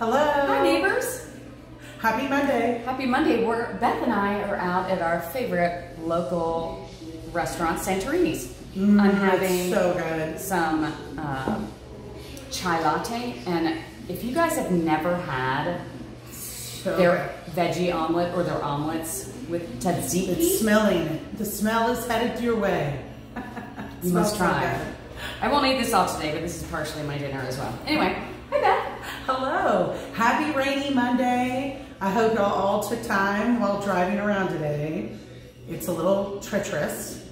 Hello. Hi, neighbors. Happy Monday. Happy Monday. Beth and I are out at our favorite local restaurant, Santorini's. I'm having so good. some chai latte, and if you guys have never had their veggie omelet or their omelets with tzatziki, it's smelling. The smell is headed your way. You must try. I won't eat this all today, but this is partially my dinner as well. Anyway, hi Beth. Hello. Happy rainy Monday. I hope y'all all took time while driving around today. It's a little treacherous.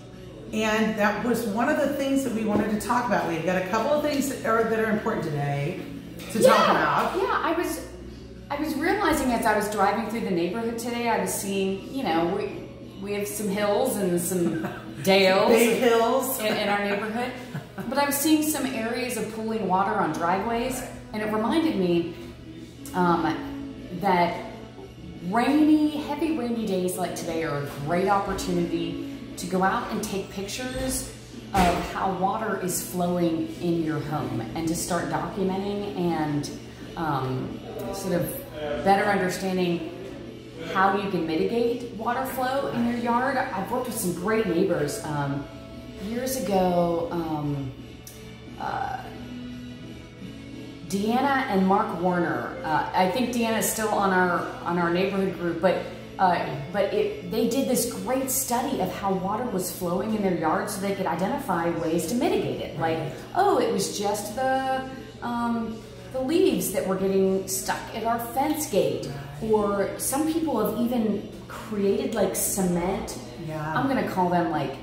And that was one of the things that we wanted to talk about. We've got a couple of things that are important today to talk about. Yeah, I was realizing as I was driving through the neighborhood today, I was seeing, you know, we have some hills and some dales. Big hills. in our neighborhood. But I was seeing some areas of pooling water on driveways, and it reminded me that heavy rainy days like today are a great opportunity to go out and take pictures of how water is flowing in your home and to start documenting and sort of better understanding how you can mitigate water flow in your yard. I've worked with some great neighbors. Years ago, Deanna and Mark Warner. I think Deanna is still on our neighborhood group, but they did this great study of how water was flowing in their yard, so they could identify ways to mitigate it. Like, oh, it was just the leaves that were getting stuck at our fence gate, or some people have even created like cement. Yeah. I'm gonna call them like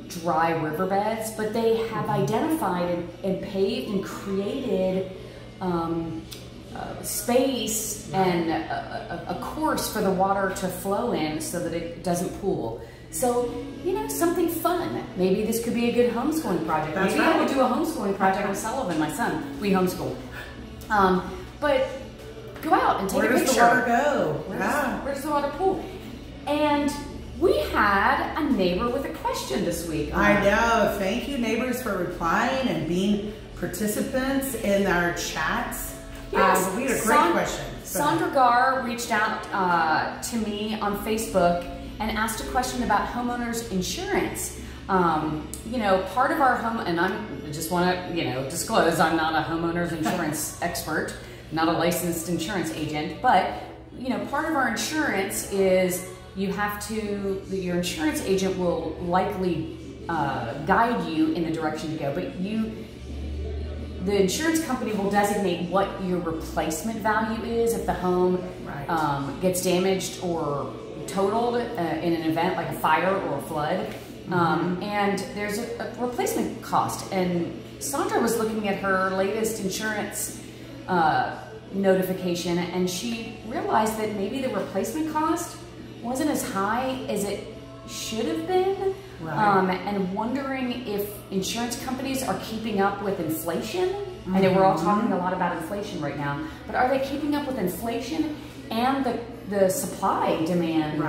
dry riverbeds, but they have identified and paved and created space and a course for the water to flow in so that it doesn't pool. So, you know, something fun. Maybe this could be a good homeschooling project. That's Maybe right. I will do a homeschooling project with Sullivan, my son. We homeschool. But go out and take a picture. Where does the water go? Where does the water pool? And we had a neighbor with a question this week. I know. Thank you, neighbors, for replying and being participants in our chats. Yes, we had a great question. Sandra Gar reached out to me on Facebook and asked a question about homeowners insurance. You know, part of our home, and I just want to, you know, disclose I'm not a homeowners insurance expert, not a licensed insurance agent, but, you know, part of our insurance is you have to, your insurance agent will likely guide you in the direction to go, but the insurance company will designate what your replacement value is if the home gets damaged or totaled in an event like a fire or a flood. And there's a replacement cost. And Sandra was looking at her latest insurance notification, and she realized that maybe the replacement cost wasn't as high as it should have been. And wondering if insurance companies are keeping up with inflation. I know we're all talking a lot about inflation right now, but are they keeping up with inflation and the supply demand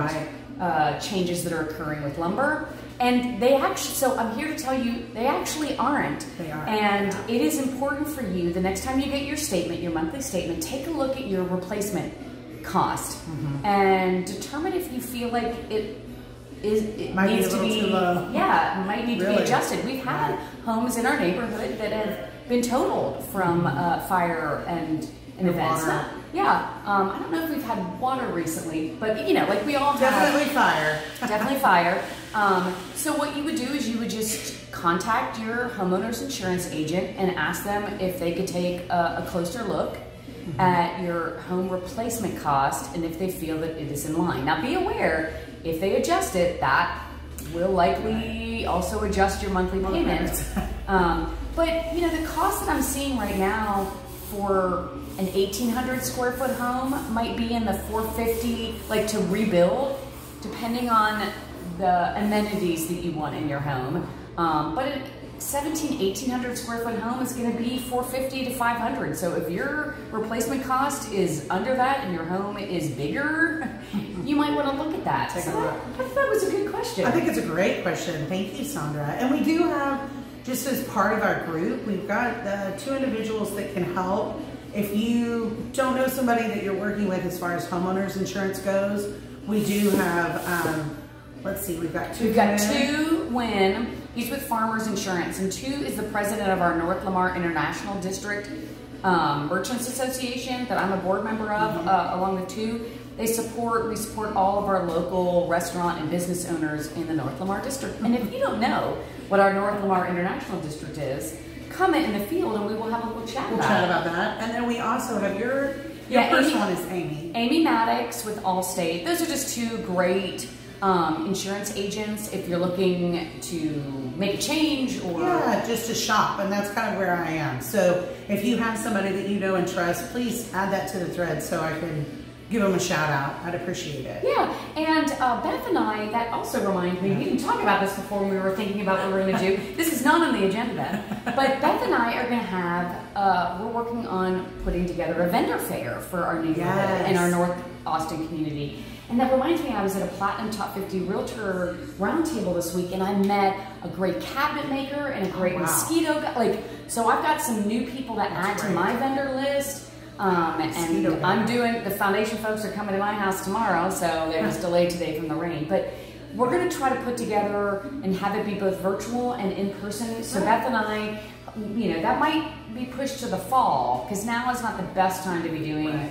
changes that are occurring with lumber? And they actually, so I'm here to tell you, they actually aren't. They aren't. And it is important for you, the next time you get your statement, your monthly statement, take a look at your replacement cost and determine if you feel like it needs to be, too low. Yeah, it might need to be adjusted. We've had homes in our neighborhood that have been totaled from fire and events. I don't know if we've had water recently, but you know, like we all have. Definitely fire. Definitely fire. So what you would do is you would just contact your homeowner's insurance agent and ask them if they could take a closer look at your home replacement cost and if they feel that it is in line. Now be aware, if they adjust it, that will likely also adjust your monthly payment. But you know, the cost that I'm seeing right now for an 1,800 square foot home might be in the $450, like to rebuild, depending on the amenities that you want in your home. But a 1,800 square foot home is going to be $450 to $500. So if your replacement cost is under that and your home is bigger, you might want to look at that. Take a look. I thought that was a good question. I think it's a great question. Thank you, Sandra. And we do have, just as part of our group, we've got 2 individuals that can help If you don't know somebody that you're working with as far as homeowners insurance goes, we do have, let's see, we've got two. We've got two Wynn. He's with Farmers Insurance, and two is the president of our North Lamar International District Merchants Association that I'm a board member of, along with two. We support all of our local restaurant and business owners in the North Lamar District. And if you don't know what our North Lamar International District is, comment in the field and we will have a little chat about that. And then we also have your first one is Amy. Amy Maddox with Allstate. Those are just two great insurance agents if you're looking to make a change or just to shop, and that's kind of where I am. So if you have somebody that you know and trust, please add that to the thread so I can give them a shout out. I'd appreciate it. Yeah, and Beth and I, that also reminds me, we didn't talk about this before we were thinking about what we were going to do. This is not on the agenda, Beth. But Beth and I are going to have, we're working on putting together a vendor fair for our neighborhood and our North Austin community. And that reminds me, I was at a Platinum Top 50 Realtor Roundtable this week, and I met a great cabinet maker and a great mosquito guy. So I've got some new people to add to my vendor list. And I'm doing, the foundation folks are coming to my house tomorrow, so they're just delayed today from the rain. But we're going to try to put together and have it be both virtual and in person. So Beth and I, that might be pushed to the fall, because now is not the best time to be doing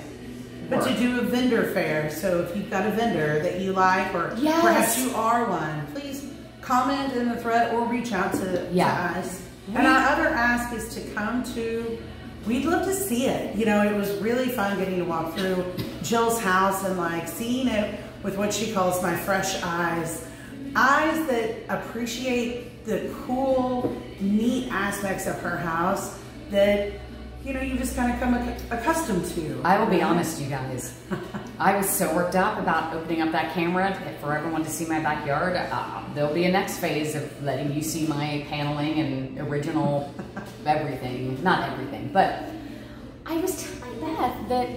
But to do a vendor fair, so if you've got a vendor that you like, or perhaps you are one, please comment in the thread or reach out to us. And our other ask is to come to, we'd love to see it. It was really fun getting to walk through Jill's house and seeing it with what she calls my fresh eyes. Eyes that appreciate the cool, neat aspects of her house that you just kind of come accustomed to. I will be honest, you guys. I was so worked up about opening up that camera for everyone to see my backyard. There'll be a next phase of letting you see my paneling and original everything. Not everything, but I was telling Beth that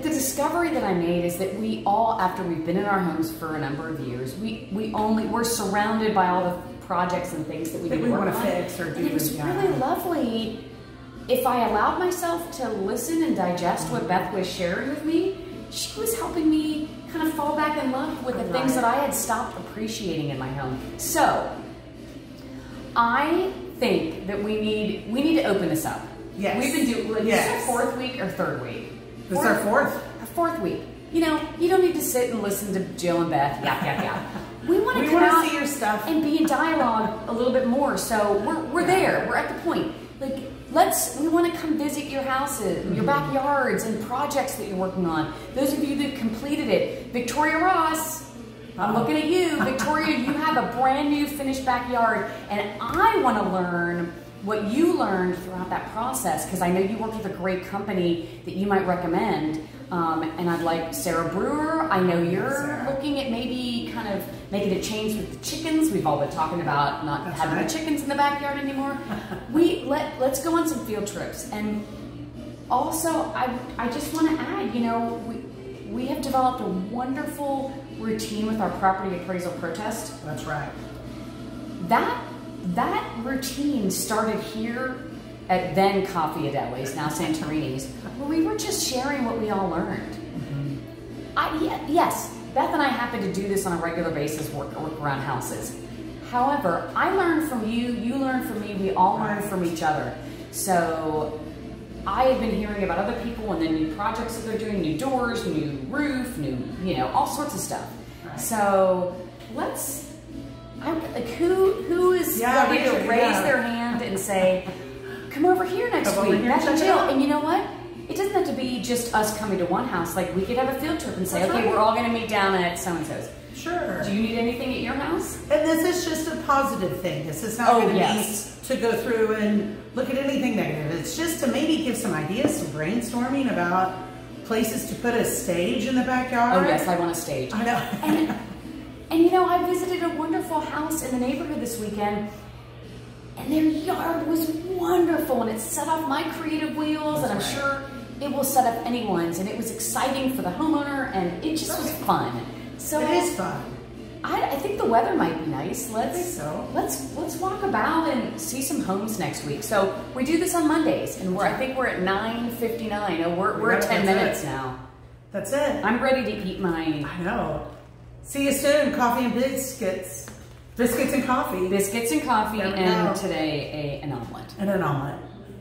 the discovery that I made is that we all, after we've been in our homes for a number of years, we're surrounded by all the projects and things that we want to fix or do. And it was really lovely. If I allowed myself to listen and digest what Beth was sharing with me, she was helping me kind of fall back in love with the things that I had stopped appreciating in my home. So, I think that we need to open this up. Yes. We've been doing, this is our fourth week or third week? This is our fourth? Our fourth week. You don't need to sit and listen to Jill and Beth, We want to come out see your stuff and be in dialogue a little bit more. So we're there. We're at the point. We want to come visit your houses, your backyards, and projects that you're working on. Those of you that completed it, Victoria Ross, I'm looking at you. Victoria, you have a brand new finished backyard, and I want to learn what you learned throughout that process, because I know you worked with a great company that you might recommend. And I'd like Sarah Brewer. I know you're looking at maybe kind of making a change with the chickens. We've all been talking about not having the chickens in the backyard anymore. Let's go on some field trips. And also, I just want to add, we have developed a wonderful routine with our property appraisal protest. That's right. That routine started here at then Coffey at Ellie's, now Santorini's, where we were just sharing what we all learned. Yes, Beth and I happen to do this on a regular basis, work around houses. However, I learned from you, you learned from me, we all learn from each other. So I have been hearing about other people and the new projects that they're doing, new doors, new roof, new, all sorts of stuff. Right. So who is ready to raise their hand and say, come over here next week, Beth and Jill. And you know what? It doesn't have to be just us coming to one house. We could have a field trip and say, we're all going to meet down at so-and-so's. Sure. Do you need anything at your house? And this is just a positive thing. This is not going to be to go through and look at anything negative. It's just to maybe give some ideas, some brainstorming about places to put a stage in the backyard. Oh yes, I want a stage. I know. And I visited a wonderful house in the neighborhood this weekend, and their yard was wonderful, and it set off my creative wheels, and I'm sure it will set up anyone's, and it was exciting for the homeowner, and it just was fun. So it is fun. I think the weather might be nice. I think so. Let's walk about and see some homes next week. So we do this on Mondays, and I think we're at 9:59. Oh, we're at 10 minutes now. That's it. I'm ready to eat my. I know. See you soon. Coffee and biscuits. Biscuits and coffee. Biscuits and coffee, and today an omelet. And an omelet.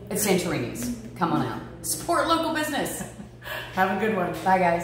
It's Santorini's. Come on out. Support local business. Have a good one. Bye, guys.